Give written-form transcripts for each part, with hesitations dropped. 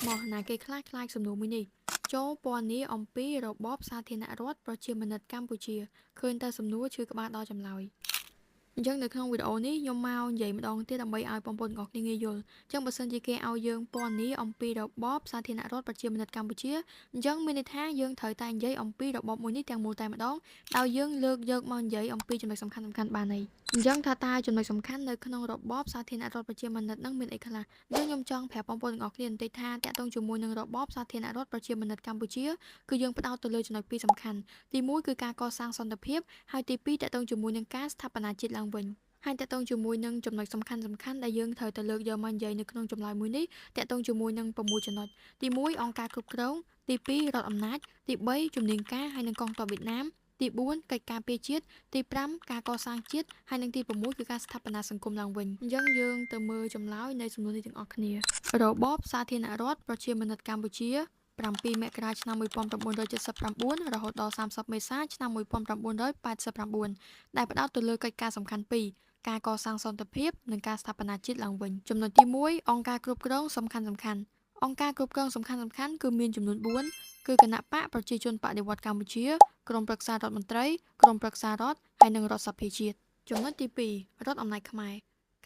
មកណាគេខ្លាចសំណួរមួយនេះចូលពណ៌នេះអំពីរបបសាធារណរដ្ឋប្រជាមានិតកម្ពុជាឃើញតែសំណួរឈឺក្បាលដល់ចម្លើយអញ្ចឹងនៅក្នុងវីដេអូនេះខ្ញុំមកនិយាយម្ដងទៀតដើម្បីឲ្យបងប្អូនទាំងអស់គ្នាងាយយល់អញ្ចឹងបើសិនជាគេឲ្យយើងពណ៌នេះអំពីរបបសាធារណរដ្ឋប្រជាមានិតកម្ពុជាអញ្ចឹងមានន័យថាយើងត្រូវតែនិយាយអំពីរបបមួយនេះទាំងមូលតែម្ដងដោយយើងលើកយកមកនិយាយអំពីចំណុចសំខាន់បានហើយអញ្ចឹងថាតើចំណុចសំខាន់នៅក្នុងរបបសាធារណរដ្ឋប្រជាមានិតនឹងមានអីខ្លះខ្ញុំចង់ប្រាប់បងប្អូនទាំងអស់គ្នាបន្តិចថាតកតងជាមួយនឹងរបបសាធារណរដ្ឋប្រជាមានិតកម្ពុជាគឺយើងផ្ដោតទៅលើចំណុចពីរសំខាន់ទី1គឺការកសាងសន្តិភាពហើយទី2តកតងជាមួយនឹងការស្ថាបនាជាតិឡើងវិញហើយតកតងជាមួយនឹងចំណុចសំខាន់ដែលយើងត្រូវតែលើកយកមកនិយាយនៅក្នុងចម្លើយមួយនេះតកតងជាមួយនឹង6ចំណុចទី1អង្គការគ្រប់គ្រងទី2រដ្ឋអំណាចទី3ជំនាញការហើយនិងកងទ័ពវៀតណាមទី4កិច្ចការពារជាតិទី5ការកសាងជាតិហើយនិងទី6គឺការស្ថាបនាសង្គមឡើងវិញអញ្ចឹងយើងទៅមើលចម្លើយនៃសំណួរនេះទាំងអស់គ្នារបបសាធារណរដ្ឋប្រជាមានិតកម្ពុជា7មករាឆ្នាំ1979រហូតដល់30មេសាឆ្នាំ1989ដែលផ្ដោតទៅលើកិច្ចការសំខាន់ពីរការកសាងសន្តិភាពនិងការស្ថាបនាជាតិឡើងវិញចំណុចទី1អង្គការគ្រប់គ្រងសំខាន់អង្គការគ្រប់គ្រងសំខាន់គឺមានចំនួន4គឺគណៈបកប្រជាជនបដិវត្តកម្ពុជាក្រមប្រឹក្សារដ្ឋមន្ត្រីក្រមប្រឹក្សារដ្ឋហើយនិងរដ្ឋសភាជាតិចំណុចទី2រដ្ឋអំណាចខ្មែរ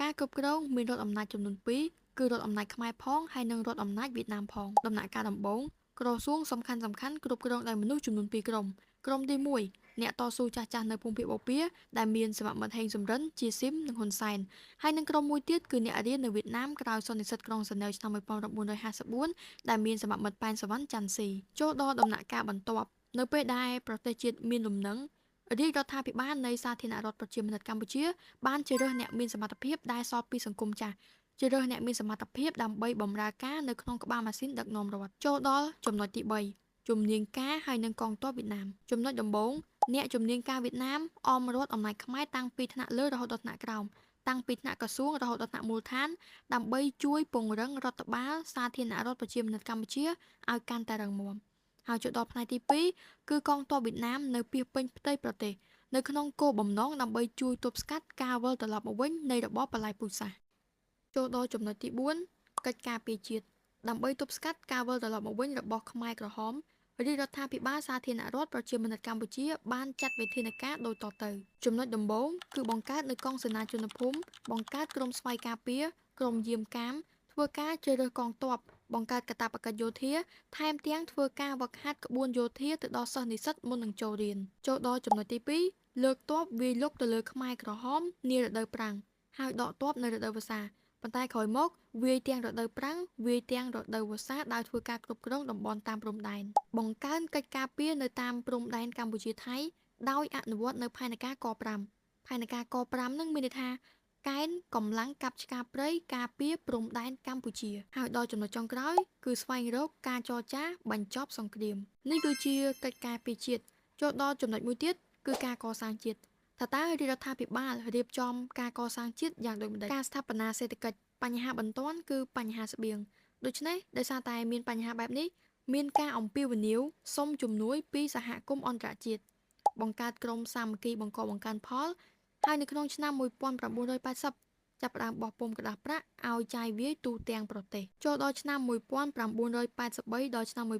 ការគ្រប់គ្រងមានរដ្ឋអំណាចចំនួន2គឺរដ្ឋអំណាចខ្មែរផងហើយនិងរដ្ឋអំណាចវៀតណាមផងដំណាក់កាលដំបូងក្រសួងសំខាន់គ្រប់គ្រងដោយមនុស្សចំនួន2ក្រុមក្រុមទី1អ្នកតស៊ូចាស់នៅភូមិភាគបូព៌ាដែលមានសមមិត្តហេងសំរិនជាស៊ីមនិងហ៊ុនសែនហើយនឹងក្រុមមួយទៀតគឺអ្នករៀននៅវៀតណាមក្រោយសន្និសីទក្រុងហ្សឺណែវឆ្នាំ1954ដែលមានសមមិត្តប៉ែនសវណ្ណច័ន្ទស៊ីចូលដល់ដំណាក់កាលបន្ទាប់នៅពេលដែលប្រទេសជាតិមានលំនឹងរាជរដ្ឋាភិបាលនៃសាធារណរដ្ឋប្រជាមានិតកម្ពុជាបានជ្រើសរើសអ្នកមានសមត្ថភាពដែលសល់ពីសង្គមចាស់ជ្រើសរើសអ្នកមានសមត្ថភាពដើម្បីបម្រើការនៅក្នុងក្បាលម៉ាស៊ីនដឹកនាំរដ្ឋចូលដល់ចំណុចទី3ជំនាញការហើយនិងកងទ័ពវៀតណាមចំណុចដំបូងអ្នកជំនាញការវៀតណាមអមរដ្ឋអំណាចខ្មែរតាំងពីថ្នាក់លើរហូតដល់ថ្នាក់ក្រោមតាំងពីថ្នាក់ក្រសួងរហូតដល់ថ្នាក់មូលដ្ឋានដើម្បីជួយពង្រឹងរដ្ឋបាលសាធារណរដ្ឋប្រជាមានិតកម្ពុជាឲ្យកាន់តែរឹងមាំហើយចូលដល់ផ្នែកទី2គឺកងទ័ពវៀតណាមនៅពាសពេញផ្ទៃប្រទេសនៅក្នុងគោលបំណងដើម្បីជួយទប់ស្កាត់ការវិលត្រឡប់មកវិញនៃរបបបល្ល័ង្កពូជសាសន៍ចូលដល់ចំណុចទី4កិច្ចការពារជាតិដើម្បីទប់ស្កាត់ការវិលត្រឡប់មកវិញរបស់ខ្មែរក្រហមរាជរដ្ឋាភិបាលសាធារណរដ្ឋប្រជាមានិតកម្ពុជាបានចាត់វិធានការដូចតទៅចំណុចដំបូងគឺបង្កើតនៅកងសេនាជនភូមិបង្កើតក្រុមស្វ័យការពារក្រុមយាមកាមធ្វើការជ្រើសរើសកងទ័ពបង្កើតកាតព្វកិច្ចយោធាថែមទាំងធ្វើការវឹកហាត់ក្បួនយោធាទៅដល់សិស្សនិស្សិតមុននឹងចូលរៀនចូលដល់ចំណុចទី2លើកទ័ពវាយលុកទៅលើខ្មែរក្រហមនារដូវប្រាំងហើយដកទ័ពនៅរដូវវស្សាប៉ុន្តែក្រោយមកវាយទាំងរដូវប្រាំងវាយទាំងរដូវវស្សាដោយធ្វើការគ្រប់គ្រងតំបន់តាមព្រំដែនបង្កើនកិច្ចការពារនៅតាមព្រំដែនកម្ពុជាថៃដោយអនុវត្តនៅផែនការក5ផែនការក5នឹងមានន័យថាកែនកម្លាំងកាប់ឆ្ការព្រៃការពារព្រំដែនកម្ពុជាហើយដល់ចំណុចចុងក្រោយគឺស្វែងរកការចរចាបញ្ចប់សង្គ្រាមនេះគឺជាកិច្ចការពារជាតិចូលដល់ចំណុចមួយទៀតគឺការកសាងជាតិតើរាជរដ្ឋាភិបាលរៀបចំការកសាងជាតិយ៉ាងដូចម្តេចការស្ថាបនាសេដ្ឋកិច្ចបញ្ហាបន្ទាន់គឺបញ្ហាស្បៀងដូច្នេះដោយសារតែមានបញ្ហាបែបនេះមានការអំពាវនាវសុំជំនួយពីសហគមន៍អន្តរជាតិបង្កើតក្រុមសាមគ្គីបង្កបង្កើនផលហើយនៅក្នុងឆ្នាំ1980ចាប់ផ្ដើមបោះពុម្ពក្តារប្រាក់ឲ្យចាយវាយទូទាំងប្រទេសចូលដល់ឆ្នាំ1983ដល់ឆ្នាំ1986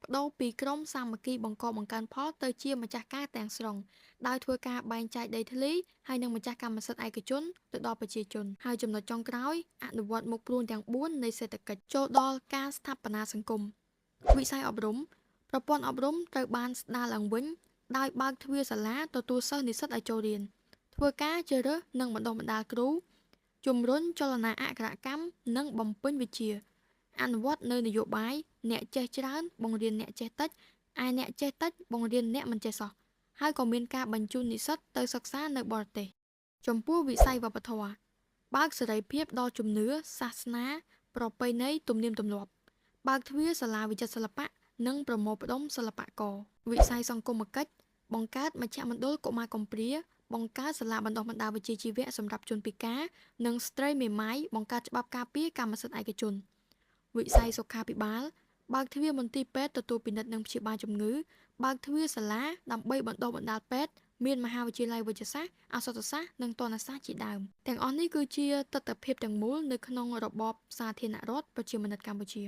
បដូរពីក្រុមសាមគ្គីបង្កបង្កើនផលទៅជាម្ចាស់ការទាំងស្រុងដោយធ្វើការបែងចែកដីធ្លីហើយនិងម្ចាស់កម្មសិទ្ធិឯកជនទៅដល់ប្រជាជនហើយចំណុចចុងក្រោយអនុវត្តមុខព្រួញទាំង4នៃសេដ្ឋកិច្ចចូលដល់ការស្ថាបនាសង្គមវិស័យអប់រំប្រព័ន្ធអប់រំត្រូវបានស្ដារឡើងវិញដោយបើកទ្វារសាលាទទួលសិស្សនិស្សិតឲ្យចូលរៀនធ្វើការជ្រើសរើសនិងបណ្ដុះបណ្ដាលគ្រូជំរុញចលនាអក្ខរកម្មនិងបំពេញវិជ្ជាអនុវត្តនៅនយោបាយអ្នកចេះច្រើនបង្រៀនអ្នកចេះតិចឯអ្នកចេះតិចបង្រៀនអ្នកមិនចេះសោះហើយក៏មានការបញ្ជូននិស្សិតទៅសិក្សានៅបរទេសចំពោះវិស័យវប្បធម៌បើកសេរីភាពដល់ជំនឿសាសនាប្រពៃណីទំនៀមទម្លាប់បើកទ្វារសាលាវិចិត្រសិល្បៈនិងប្រមូលផ្ដុំសិល្បករវិស័យសង្គមគិច្ចបង្កើតមជ្ឈមណ្ឌលកុមារកំព្រាបង្កើតសាលាបណ្ដុះបណ្ដាលវិជ្ជាជីវៈសម្រាប់ជនពិការនិងស្ត្រីមេម៉ាយបង្កើតច្បាប់ការពារកម្មសិទ្ធិឯកជនវិស័យសុខាភិបាលបើកទ្វារមន្ទីរពេទ្យទទួលពិនិត្យនិងព្យាបាលជំងឺបើកទ្វារសាលាដើម្បីបណ្ដុះបណ្ដាលពេទ្យ មានមហាវិទ្យាល័យវេជ្ជសាស្ត្រអក្សរសាស្ត្រនិងទណ្ឌសាស្ត្រជាដើមទាំងអស់នេះគឺជាទិដ្ឋភាពទាំងមូលនៅក្នុងរបបសាធារណរដ្ឋប្រជាមានិតកម្ពុជា